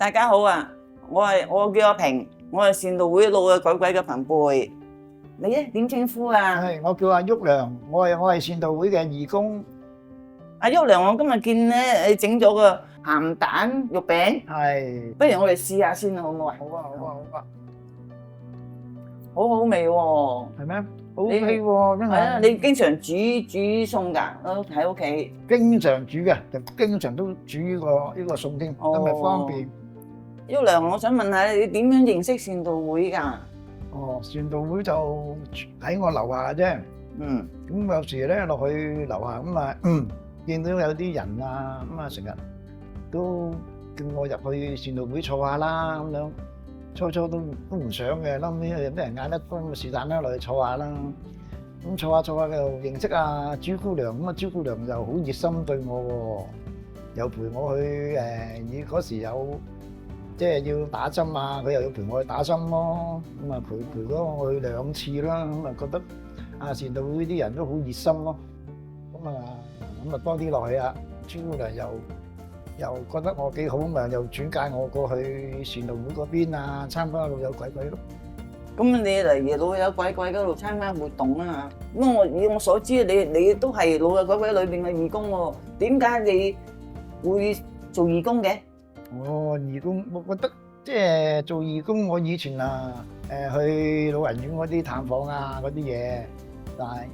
大家好啊！我叫阿平，我係善道會老嘅鬼鬼嘅朋輩。你咧點稱呼啊？係，我叫阿旭良，我係善道會嘅義工。阿旭良，我今日見咧你整咗個鹹蛋肉餅，係，不如我哋試下先啦，好唔好啊？好啊，好啊，好啊，好好味喎！係咩？OK喎，真係啊，係。你經常煮餸㗎？喺屋企。經常煮嘅，就經常都煮呢個餸添，哦咁咪方便。旭良，我想問下你點樣認識善道會㗎？哦，善道會就喺我樓下啫。嗯，咁有時咧落去樓下咁啊，見到有啲人啊，咁啊成日都叫我入去善道會坐下啦咁樣。初初都唔想嘅，後尾有啲人嗌得多，咁是但啦，落去坐下啦。咁坐下就認識阿朱姑娘，咁啊朱姑娘就好熱心對我喎，又陪我去嗰時有即係要打針啊，佢又要陪我去打針咯。咁啊陪咗我去2次啦，咁啊覺得啊善道會啲人都好熱心咯。咁啊多啲落去啊，朱姑娘又覺得我幾好嘛，又轉介我過去善道會嗰邊啊，參加老友鬼鬼咯。咁你嚟老友鬼鬼嗰度參加活動啊？咁以我所知，你都係老友鬼鬼裏邊嘅義工喎。點解你會做義工嘅？哦，義工，我覺得即係做義工，我以前去老人院嗰啲探訪啊嗰啲嘢，但係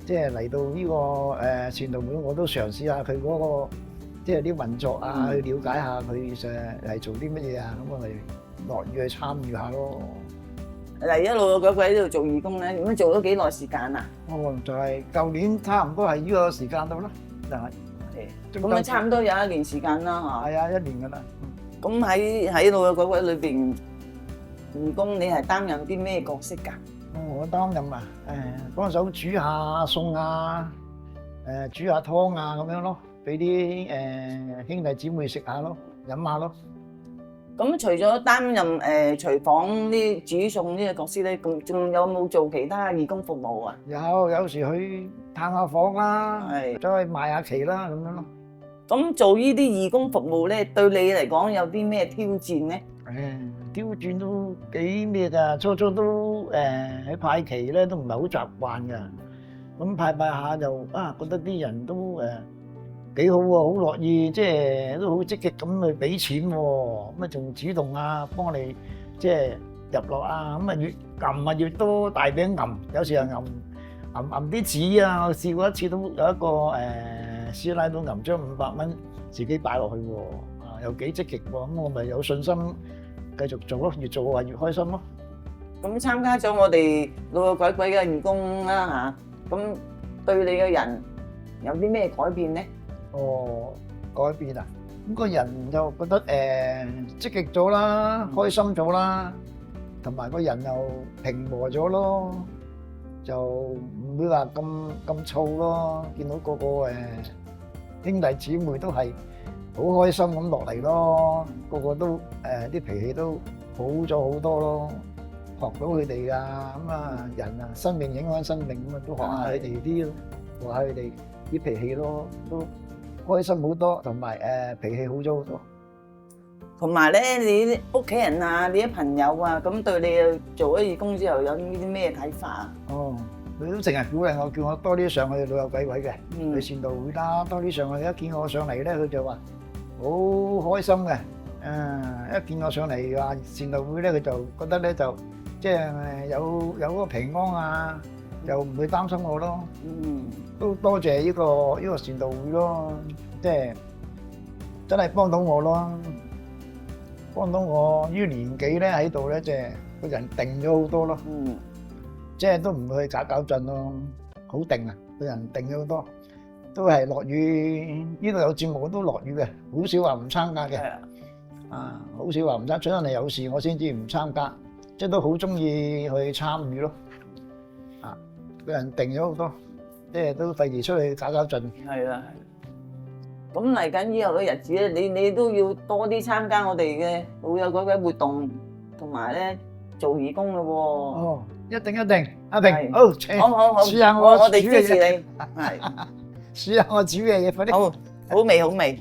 即係嚟到呢個善道會，我都嘗試下佢嗰個即係啲運作啊，去了解下佢係做啲乜嘢啊，咁我咪樂意去參與下咯。嚟一老友鬼鬼呢度做義工咧，咁做咗幾耐時間啊？哦，就係舊年差唔多係呢個時間到啦，就係。咁啊，差唔多有1年時間啦嚇。係啊，1年㗎啦。咁喺老友鬼鬼裏邊，義工你係擔任啲咩角色㗎？我擔任幫手煮下餸啊，煮下湯啊咁樣咯，俾啲兄弟姊妹食下咯，飲下咯。咁除咗擔任廚房啲煮餸呢個角色咧，仲有冇做其他義工服務啊？有時去探下房啦，係再去賣下旗啦咁樣咯。咁做呢啲義工服務咧，對你嚟講有啲咩挑戰咧？挑戰都幾咩㗎，初初都喺派旗咧都唔係好習慣㗎。咁派下就覺得啲人都幾好喎，好樂意，即係都好積極咁去俾錢喎，咁啊仲主動幫你即係入落啊，咁啊越撳越多大餅撳，有時又撳啲紙啊，我試過一次都有一個師奶都撳張500蚊自己擺落去喎，又幾積極喎，咁我咪有信心繼續做咯，越做話越開心咯。咁參加咗我哋老友鬼鬼嘅義工啦嚇，咁對你嘅人有啲咩改變咧？改變啊！咁個人就覺得積極咗啦，開心咗啦，同埋個人又平和咗咯，就唔會話咁燥咯。見到個兄弟姊妹都係好開心咁落嚟咯，個都啲脾氣都好咗好多咯，學到佢哋㗎咁人生命影響生命咁都學下佢哋啲咯，學下佢哋啲脾氣咯，都開心好多，同埋脾氣好咗好多。同埋咧，你啲屋企人啊，你啲朋友啊，咁對你做咗義工之後有啲咩睇法啊？佢都成日鼓勵我，叫我多啲上去老友鬼鬼嘅，去善道會啦，多啲上去。一見我上嚟咧，佢就話好開心嘅。一見我上嚟話善道會咧，佢就覺得咧就即係有嗰個平安啊，又唔會擔心我咯。都多謝呢個善道會咯，即係真係幫到我咯，幫到我呢年紀咧喺度咧，即係個人定咗好多咯。即係都唔會去搞震咯，好定啊！個人定咗好多，都係落雨呢度有節目我都落雨嘅，好少話唔參加嘅。好少話唔參加，除非係有事我先至唔參加，即係都好中意去參與咯。個人定咗好多，即係都費事出去搞震。係啦，咁嚟緊以後嘅日子咧，你都要多啲參加我哋嘅老友鬼鬼活動，同埋咧做義工咯喎。一定，阿平，好，試下我哋支持煮嘅嘢，你，係，試下我煮嘅嘢，快啲。好味。